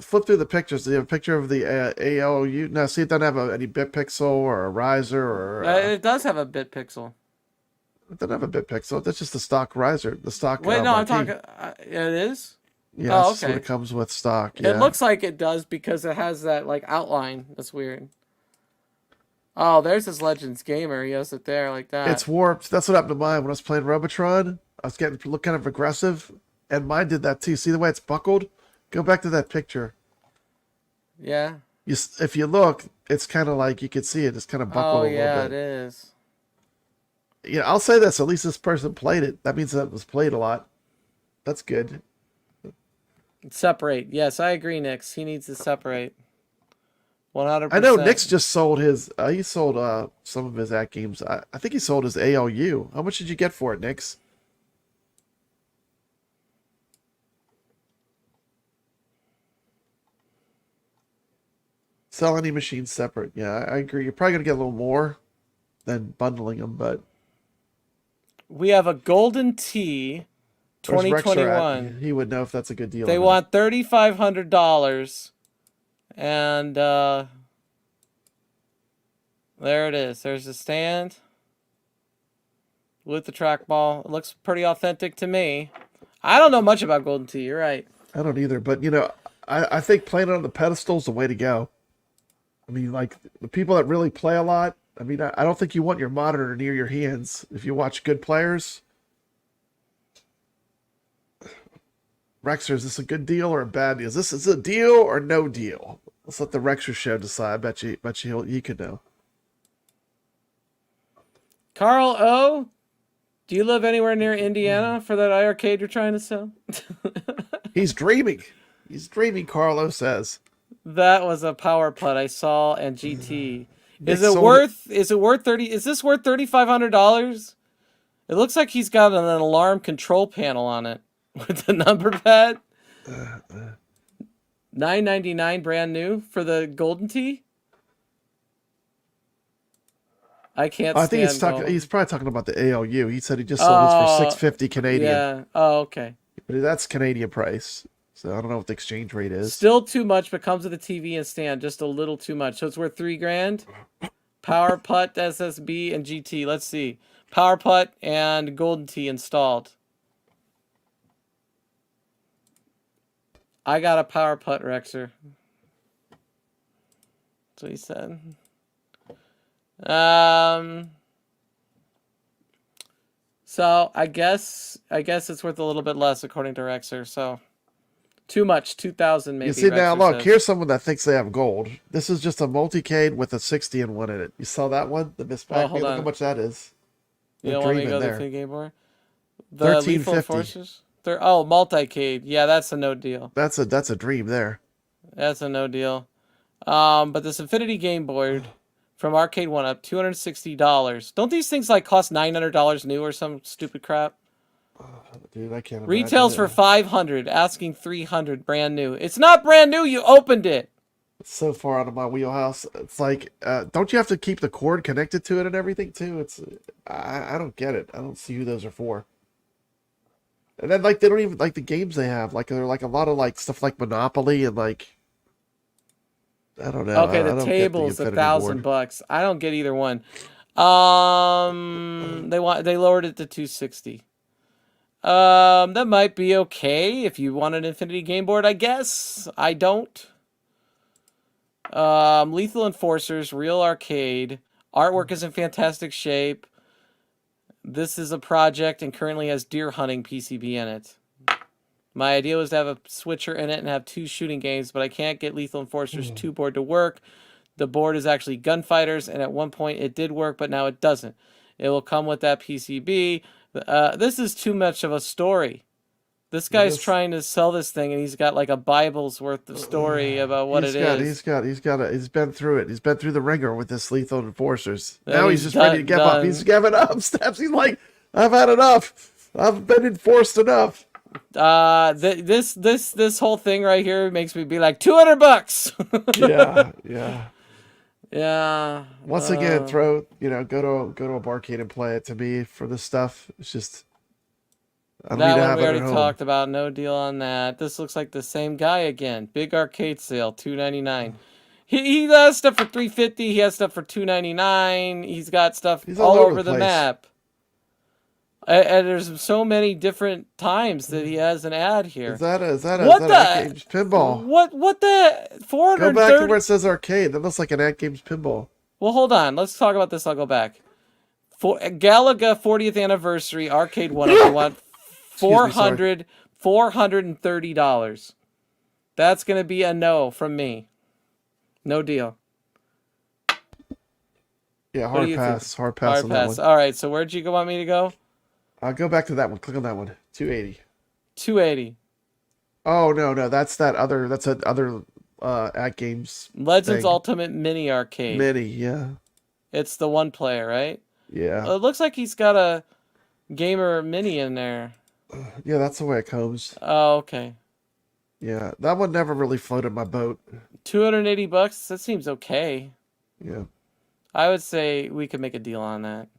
Flip through the pictures. Does he have a picture of the ALU? No, see, it doesn't have any bit pixel or a riser or. It does have a bit pixel. It doesn't have a bit pixel. That's just the stock riser. The stock. Wait, no, I'm talking. It is. Yeah, that's what it comes with stock. Yeah. It looks like it does because it has that like outline. That's weird. Oh, there's his Legends Gamer. He has it there like that. It's warped. That's what happened to mine when I was playing Robotron. I was getting look kind of aggressive. And mine did that too. See the way it's buckled? Go back to that picture. Yeah. If you look, it's kind of like you can see it. It's kind of buckled a little bit. Oh, yeah, it is. Yeah, I'll say this. At least this person played it. That means that it was played a lot. That's good. Separate. Yes, I agree, Nix. He needs to separate. 100%. I know Nix just sold his... he sold some of his AtGames. I think he sold his ALU. How much did you get for it, Nix? Sell any machines separate. Yeah, I agree. You're probably going to get a little more than bundling them, but... We have a Golden Tee 2021. He would know if that's a good deal. They want $3,500. And there it is. There's the stand with the trackball. It looks pretty authentic to me. I don't know much about Golden Tee. You're right. I don't either, but you know, I think playing on the pedestal is the way to go. I mean, like the people that really play a lot. I mean, I don't think you want your monitor near your hands if you watch good players. Rexer, is this a good deal or a bad deal? Is this a deal or no deal? Let's let the Rexer show decide. I bet you he could know. Carl O, do you live anywhere near Indiana for that iircade you're trying to sell? He's dreaming. He's dreaming, Carlo says. That was a power putt I saw and GT. Is it worth $30? Is this worth $3,500? It looks like he's got an alarm control panel on it with the number pad. $9.99 brand new for the Golden Tee. I can't. I think he's probably talking about the ALU. He said he just sold his for $650 Canadian. Yeah. Oh, okay. But that's Canadian price. So I don't know what the exchange rate is. Still too much, but comes with a TV and stand. Just a little too much. So it's worth $3,000. Power putt, SSB, and GT. Let's see. Power putt and Golden Tee installed. I got a power putt, Rexer. That's what he said. So I guess it's worth a little bit less according to Rexer. So too much, 2,000 maybe. You see, Rexer now look, says. here's someone that thinks they have gold. This is just a multicade with a 60 and one in it. You saw that one? The mispack. Look how much that is. You don't want me to go the game board? The $13.50. Multicade. Yeah, that's a no deal. That's a dream there. That's a no deal. But this Infinity game board from Arcade One Up, $260. Don't these things like cost $900 new or some stupid crap? Dude, I can't. Retails for $500, asking $300, brand new. It's not brand new. You opened it. It's so far out of my wheelhouse. It's like, don't you have to keep the cord connected to it and everything too? I don't get it. I don't see who those are for. And then like they don't even like the games they have. Like they're like a lot of like stuff like Monopoly and like I don't know. Okay, the table's $1,000. I don't get either one. They lowered it to 260. That might be okay if you want an infinity game board, I guess. I don't. Lethal Enforcers, Real Arcade. Artwork is in fantastic shape. This is a project and currently has deer hunting PCB in it. My idea was to have a switcher in it and have 2 shooting games, but I can't get Lethal Enforcers 2 board to work. The board is actually Gunfighters, and at one point it did work, but now it doesn't. It will come with that PCB. This is too much of a story. This guy's trying to sell this thing, and he's got like a Bible's worth of story about what it is. He's been through it. He's been through the ringer with this Lethal Enforcers. Now he's just ready to give up. He's given up. Steps. He's like, I've had enough. I've been enforced enough. This whole thing right here makes me be like $200. Yeah. Once again, go to a barcade and play it. To me, for this stuff, it's just. That one we already talked about. No deal on that. This looks like the same guy again. Big arcade sale, $2.99. He has stuff for $3.50. He has stuff for $2.99. He's got stuff all over the map. And there's so many different times that he has an ad here. Is that AtGames Pinball? What the 430? Go back to where it says arcade. That looks like an AtGames Pinball. Well, hold on. Let's talk about this. I'll go back. Galaga 40th anniversary arcade one. If you want $430. That's gonna be a no from me. No deal. Yeah, hard pass on that one. All right, so where'd you want me to go? I'll go back to that one. Click on that one. 280. 280. Oh no, that's that other. That's another AtGames Legends Ultimate Mini Arcade. Mini, yeah. It's the 1 player, right? Yeah. It looks like he's got a gamer mini in there. Yeah, that's the way it comes. Oh, okay. Yeah, that one never really floated my boat. $280? That seems okay. Yeah. I would say we could make a deal on that.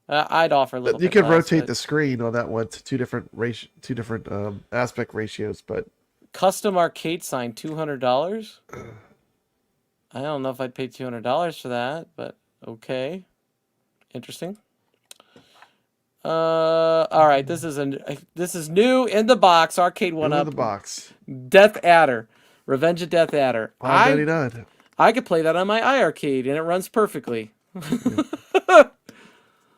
I'd offer a little. You could rotate the screen on that one to two different aspect ratios, but custom arcade sign $200. I don't know if I'd pay $200 for that, but okay, interesting. All right, this is new in the box. Arcade 1-Up. In the box. Death Adder, Revenge of Death Adder. $5.99. I could play that on my iircade, and it runs perfectly.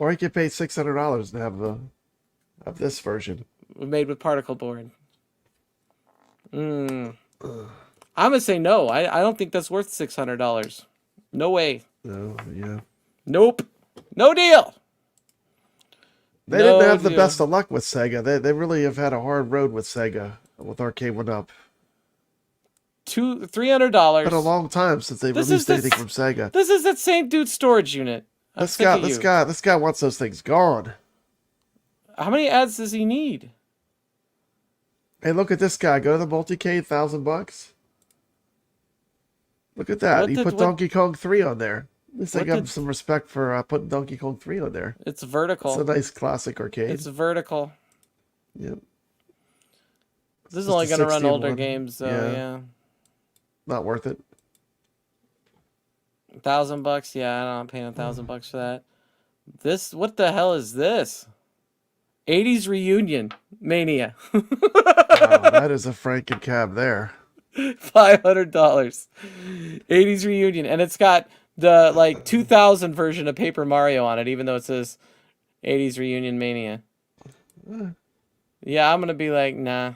Or you could pay $600 to have this version. Made with particle board. I'm gonna say no. I don't think that's worth $600. No way. No, yeah. Nope. No deal. They didn't have the best of luck with Sega. They really have had a hard road with Sega with Arcade 1-Up. $300. It's been a long time since they released anything from Sega. This is that same dude's storage unit. This guy wants those things gone. How many ads does he need? Hey, look at this guy. Go to the multicade, $1,000. Look at that. He put Donkey Kong 3 on there. At least I got some respect for putting Donkey Kong 3 on there. It's vertical. It's a nice classic arcade. It's vertical. Yep. This is only going to run older games, so yeah. Not worth it. $1,000? Yeah, I'm not paying $1,000 for that. What the hell is this? 80s reunion mania. Wow, that is a Franken cab there. $500. 80s reunion, and it's got the 2000 version of Paper Mario on it, even though it says 80s reunion mania. Yeah, I'm gonna be like, nah.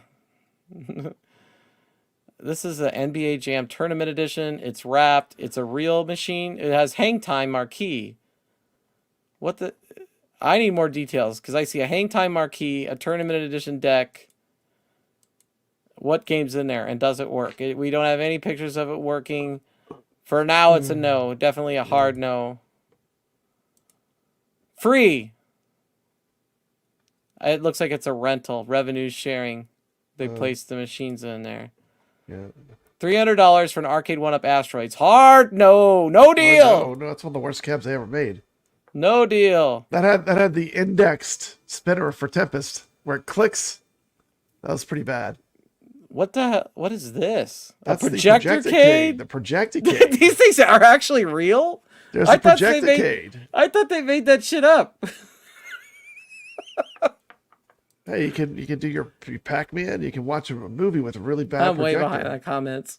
This is an NBA Jam Tournament Edition. It's wrapped. It's a real machine. It has hang time marquee. What the? I need more details because I see a hang time marquee, a Tournament Edition deck. What game's in there and does it work? We don't have any pictures of it working. For now, it's a no. Definitely a hard no. Free. It looks like it's a rental. Revenue sharing. They placed the machines in there. Yeah. $300 for an Arcade 1-Up Asteroids. Hard? No. No deal. No, that's one of the worst cabs they ever made. No deal. That had the indexed spinner for Tempest where it clicks. That was pretty bad. What the hell? What is this? That's a projector cade? The projector cade. These things are actually real? There's I a thought they projecticade. I thought they made that shit up. Hey, you can do your Pac-Man. You can watch a movie with a really bad I'm way projector. behind on comments.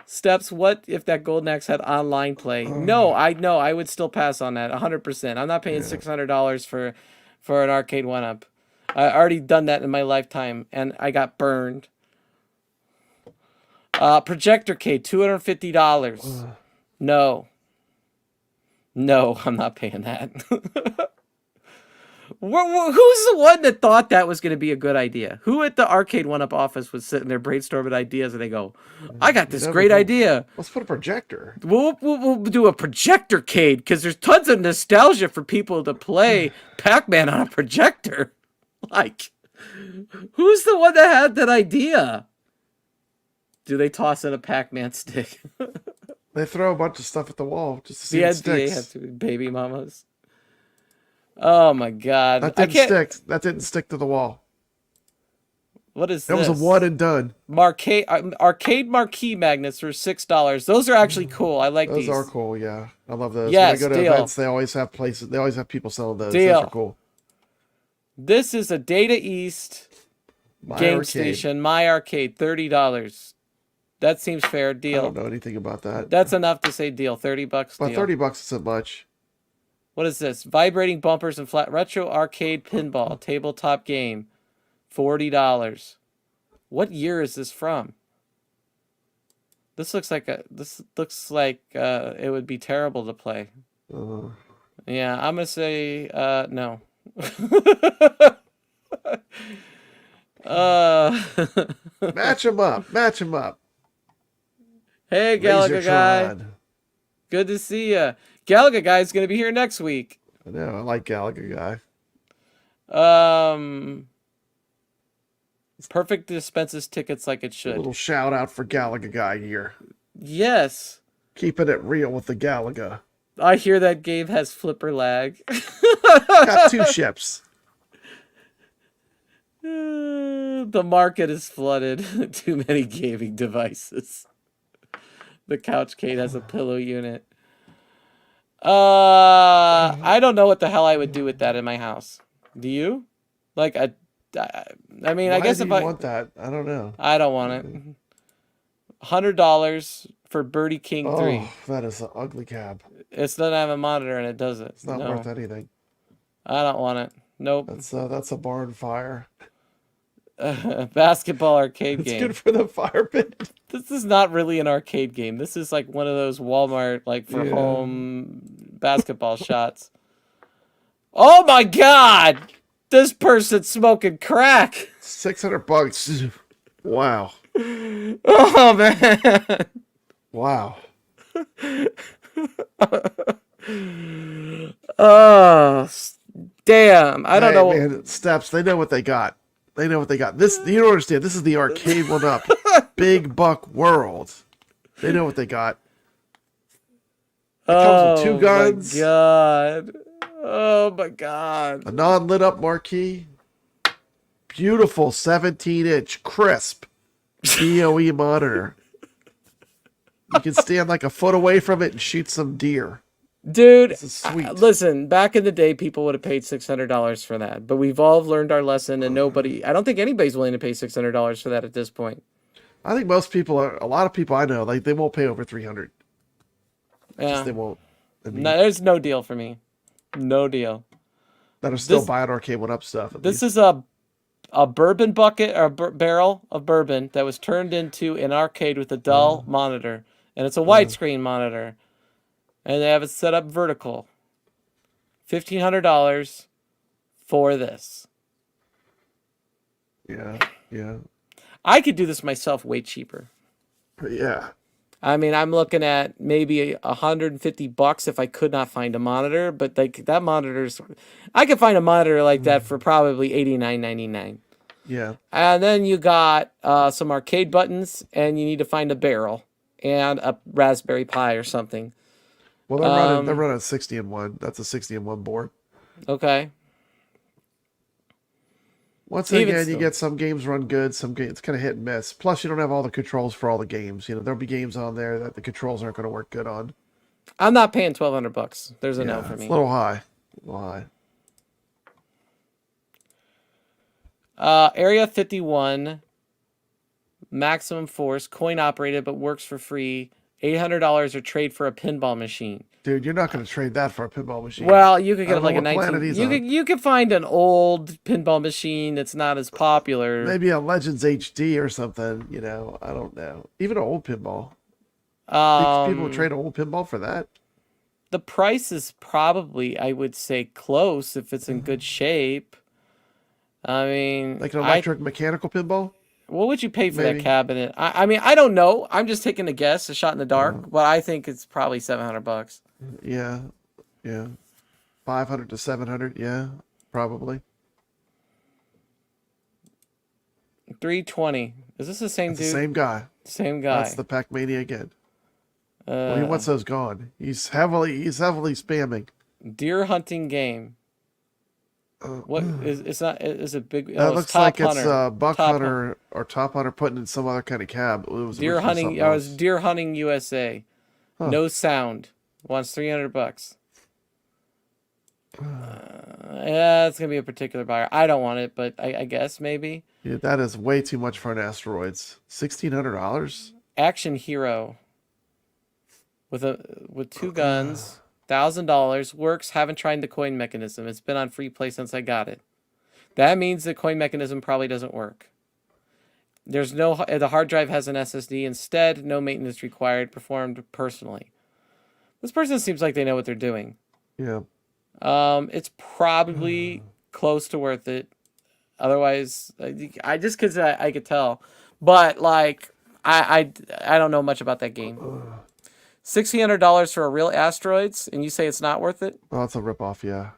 Steps, what if that Golden Axe had online play? No, I would still pass on that 100%. I'm not paying $600 for an arcade 1-up. I already done that in my lifetime, and I got burned. Projectorcade, $250. No. No, I'm not paying that. Who's the one that thought that was going to be a good idea? Who at the arcade 1-up office was sitting there brainstorming ideas and they go, I got this great idea. Let's put a projector. We'll do a projectorcade because there's tons of nostalgia for people to play Pac-Man on a projector. Like, who's the one that had that idea? Do they toss in a Pac-Man stick? They throw a bunch of stuff at the wall just to see The if it NBA sticks. have to be baby mamas. Oh my god. That didn't stick. That didn't stick to the wall. What is that this? That was a one and done. Arcade marquee magnets for $6. Those are actually cool. I like these. Those are cool, yeah. I love those. Yes, when I go to deal. events, they always have places. They always have people selling those. Deal. Those are cool. This is a Data East game arcade. station. My Arcade, $30. That seems fair. Deal. I don't know anything about that. That's enough to say deal. $30. But deal. $30 isn't much. What is this? Vibrating bumpers and flat retro arcade pinball tabletop game, $40. What year is this from? This looks like it would be terrible to play. Yeah, I'm gonna say no. Match them up. Match them up. Hey, Galaga guy. Good to see ya. Galaga guy is going to be here next week. I know. I like Galaga guy. Perfect dispenses tickets like it should. A little shout out for Galaga guy here. Yes. Keeping it real with the Galaga. I hear that game has flipper lag. Got 2 ships. The market is flooded. Too many gaming devices. The Couchcade has a pillow unit. I don't know what the hell I would do with that in my house. Do you? Like I mean, Why I guess do if you I want that, I don't know. I don't want it. $100 for Birdie King 3. Oh, that is an ugly cab. It doesn't have a monitor and it doesn't. It's not worth anything. I don't want it. Nope. That's a barn fire. Basketball arcade game. It's good for the fire pit. This is not really an arcade game. This is like one of those Walmart like for home basketball shots. Oh my god! This person's smoking crack. $600. Wow. Oh man. Wow. Oh damn. I don't know. Man, Steps, they know what they got. They know what they got. This, you don't understand. This is the arcade 1-up. Big buck world. They know what they got. It comes with 2 guns. Oh my god. Oh my god. A non-lit up marquee. Beautiful 17-inch crisp BOE monitor. You can stand like a foot away from it and shoot some deer. Dude, this is sweet. Listen, back in the day, people would have paid $600 for that. But we've all learned our lesson, and I don't think anybody's willing to pay $600 for that at this point. I think most people a lot of people I know, like they won't pay over $300. Yeah. They won't. No, there's no deal for me. No deal. That are still buying arcade 1-up stuff. This is a bourbon bucket or barrel of bourbon that was turned into an arcade with a dull monitor. And it's a widescreen monitor. And they have it set up vertical. $1,500 for this. Yeah, yeah. I could do this myself way cheaper. Yeah. I mean, I'm looking at maybe $150 if I could not find a monitor, but like that I could find a monitor like that for probably $89.99. Yeah. And then you got some arcade buttons, and you need to find a barrel and a Raspberry Pi or something. Well, they're running 60-in-1. That's a 60-in-1 board. Okay. Once again, you get some games run good, some games it's kind of hit and miss. Plus, you don't have all the controls for all the games. You know, there'll be games on there that the controls aren't going to work good on. I'm not paying $1,200. There's a no for It's me. a little high. A little high. Area 51, maximum force, coin operated, but works for free. $800 or trade for a pinball machine. Dude, you're not going to trade that for a pinball machine. Well, you could get like a planet 19. he's You could find an old pinball machine that's not as popular. Maybe a Legends HD or something. You know, I don't know. Even an old pinball. People would trade an old pinball for that. The price is probably, I would say, close if it's in good shape. I mean, like an electric mechanical pinball. What would you pay for that cabinet? I mean, I don't know. I'm just taking a guess, a shot in the dark, but I think it's probably $700. Yeah, 500 to 700. Yeah, probably. 320. Is this the same dude? The same guy. Same guy. That's the Pac-Mania again. Well, he wants those gone. He's heavily spamming. Deer hunting game. What is it's not? Is it big? That looks like it's Buck Hunter or Top Hunter putting in some other kind of cab. It was deer hunting. I was Deer Hunting USA. Huh. No sound. Wants $300. Yeah, it's gonna be a particular buyer. I don't want it, but I guess maybe. Yeah, that is way too much for an asteroids. $1,600. Action hero. With two guns. $1,000 works. Haven't tried the coin mechanism. It's been on free play since I got it. That means the coin mechanism probably doesn't work. There's no the hard drive has an SSD instead. No maintenance required. Performed personally. This person seems like they know what they're doing. Yeah. It's probably close to worth it. Otherwise, I just because I could tell, but like I don't know much about that game. $1,600 for a real asteroids, and you say it's not worth it? Oh, it's a ripoff, yeah.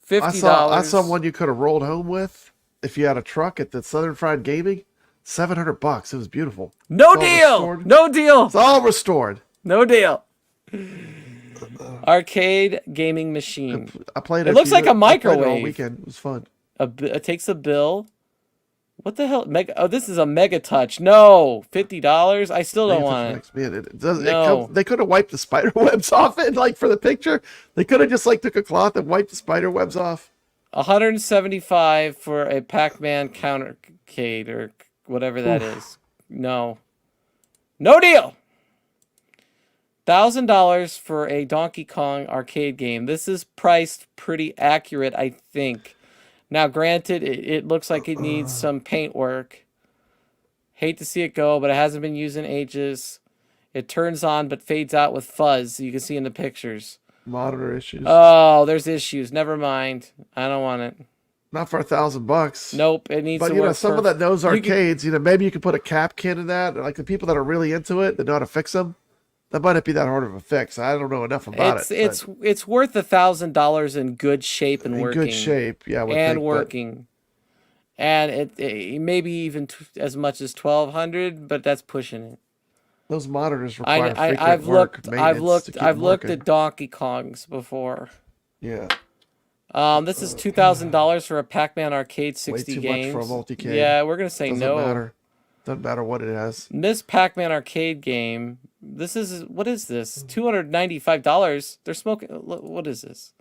$50. I saw one you could have rolled home with if you had a truck at the Southern Fried Gaming. $700. It was beautiful. No deal. No deal. It's all restored. No deal. Arcade gaming machine. I played it. It looks like a microwave. I played it all weekend. It was fun. It takes a bill. What the hell? Oh, this is a Mega Touch. No, $50. I still don't want it. Man, no. They could have wiped the spider webs off it, like for the picture. They could have just like took a cloth and wiped the spider webs off. $175 for a Pac-Man countercade or whatever that is. No deal. $1,000 for a Donkey Kong arcade game. This is priced pretty accurate, I think. Now, granted, it looks like it needs some paint work. Hate to see it go, but it hasn't been used in ages. It turns on but fades out with fuzz. You can see in the pictures. Monitor issues. Oh, there's issues. Never mind. I don't want it. Not for $1,000. Nope, it needs. But to work someone that knows arcades, maybe you could put a cap kit in that. Like the people that are really into it, that know how to fix them. That might not be that hard of a fix. I don't know enough about it. It's worth $1,000 in good shape and working. In good shape, yeah. And working. And it maybe even as much as $1,200, but that's pushing it. Those monitors require frequent work. I've looked at Donkey Kongs before. Yeah. This is $2,000 for a Pac-Man arcade 60 Way too games. much for a multi-cade. Yeah, we're gonna say no. Doesn't matter what it has. This Pac-Man arcade game. What is this? $295. They're smoking. What is this?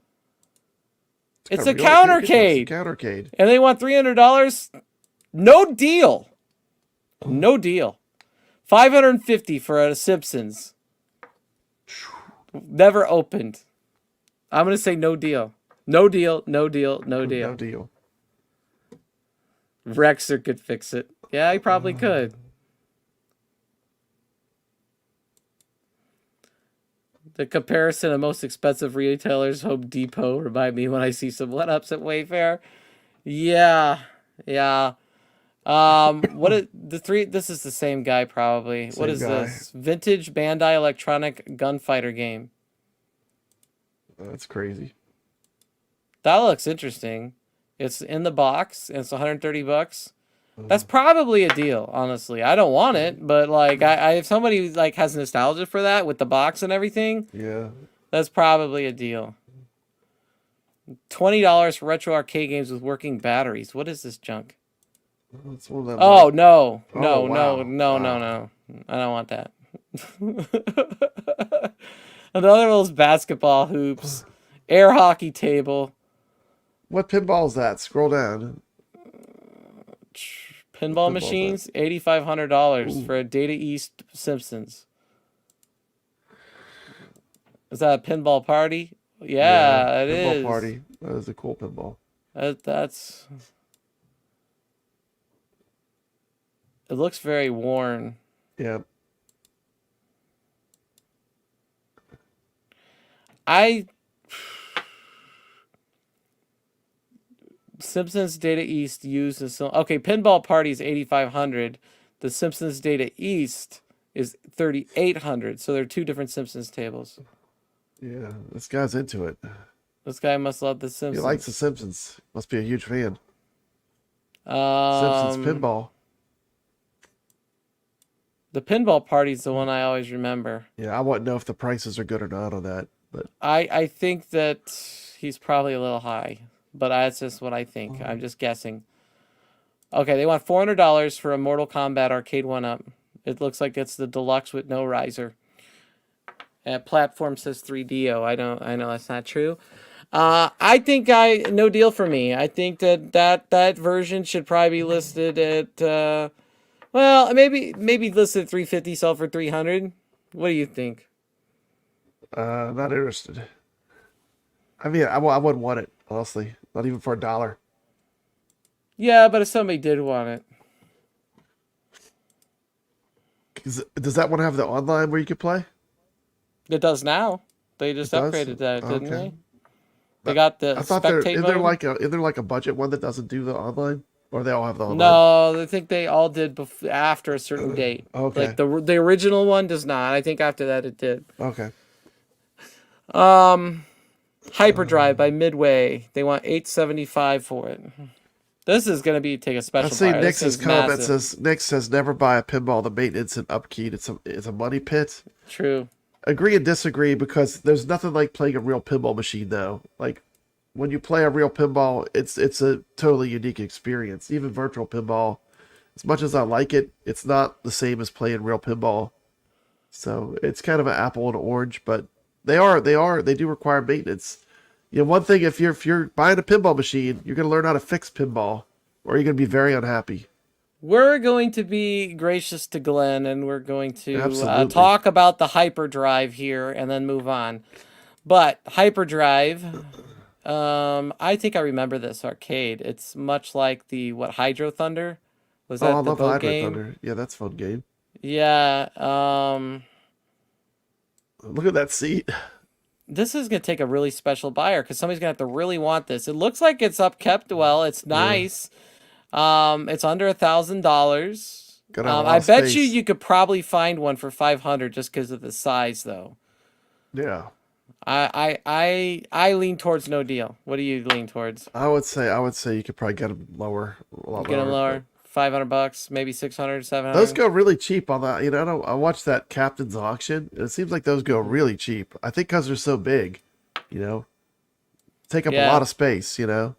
It's a countercade. It's a countercade. And they want $300? No deal. No deal. $550 for a Simpsons. Never opened. I'm gonna say no deal. No deal. No deal. No deal. No deal. Rexer could fix it. Yeah, he probably could. The comparison of most expensive retailers, Home Depot, remind me when I see some one-ups at Wayfair. Yeah. This is the same guy probably. What is this? Vintage Bandai electronic gunfighter game. That's crazy. That looks interesting. It's in the box and it's $130. That's probably a deal, honestly. I don't want it, but like if somebody like has nostalgia for that with the box and everything, yeah, that's probably a deal. $20 for retro arcade games with working batteries. What is this junk? That's one of them. Oh, no. Wow. No. I don't want that. Another one of those basketball hoops. Air hockey table. What pinball is that? Scroll down. Pinball machines, $8,500 for a Data East Simpsons. Is that a pinball party? Yeah, it pinball is. Party. That is a cool pinball. That's. It looks very worn. Yeah. Simpsons Data East uses okay. Pinball Party is 8,500. The Simpsons Data East is 3,800. So they're two different Simpsons tables. Yeah, this guy's into it. This guy must love the Simpsons. He likes the Simpsons. Must be a huge fan. Simpsons Pinball. The Pinball Party is the one I always remember. Yeah, I wouldn't know if the prices are good or not on that, but I think that he's probably a little high, but that's just what I think. I'm just guessing. Okay, they want $400 for a Mortal Kombat arcade 1-up. It looks like it's the deluxe with no riser. And platform says 3DO. I know that's not true. I think no deal for me. I think that version should probably be listed at well, maybe listed at 350, sell for 300. What do you think? not interested. I mean, I wouldn't want it, honestly. Not even for $1. Yeah, but if somebody did want it. Does that one have the online where you could play? It does now. They just upgraded that, didn't Okay. they? Got the I thought spectate mode. is there like a budget one that doesn't do the online? Or they all have the online? No, I think they all did after a certain date. Okay. Like the original one does not. I think after that it did. Okay. Hyperdrive by Midway. They want $875 for it. This is gonna take a special. I see buyer. Nick's comment says Nick says never buy a pinball. The maintenance and upkeep it's a money pit. True. Agree and disagree because there's nothing like playing a real pinball machine though. Like when you play a real pinball, it's a totally unique experience. Even virtual pinball, as much as I like it, it's not the same as playing real pinball. So it's kind of an apple and orange, but they do require maintenance. You know, one thing if you're buying a pinball machine, you're gonna learn how to fix pinball, or you're gonna be very unhappy. We're going to be gracious to Glenn, and we're going to Absolutely. about the hyperdrive here, and then move on. But hyperdrive, I think I remember this arcade. It's much like the Hydro Thunder. Was that I the love boat Hydro game? Thunder. Yeah, that's a fun game. Yeah. Look at that seat. This is gonna take a really special buyer because somebody's gonna have to really want this. It looks like it's upkept well. It's nice. It's under $1,000. I bet you could probably find one for 500 just because of the size, though. Yeah. I lean towards no deal. What do you lean towards? I would say you could probably get them lower, a lot Get them lower, $500, maybe 600, 700. Those go really cheap on that. You know, I watched that Captain's auction. It seems like those go really cheap. I think because they're so big, you know, take up a lot of space. You know.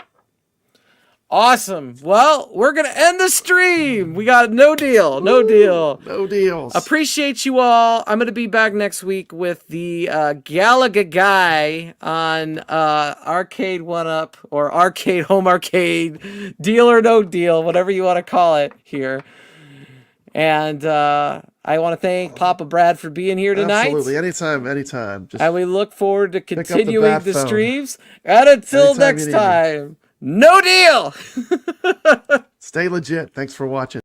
Awesome. Well, we're going to end the stream. We got no deal. No deal. No deals. Appreciate you all. I'm going to be back next week with the Galaga guy on Arcade 1-Up or Arcade Home Arcade, Deal or No Deal, whatever you want to call it here. And I want to thank Papa Brad for being here tonight. Absolutely. Anytime. And we look forward to continuing the streams. And until next time. No deal. Stay legit. Thanks for watching.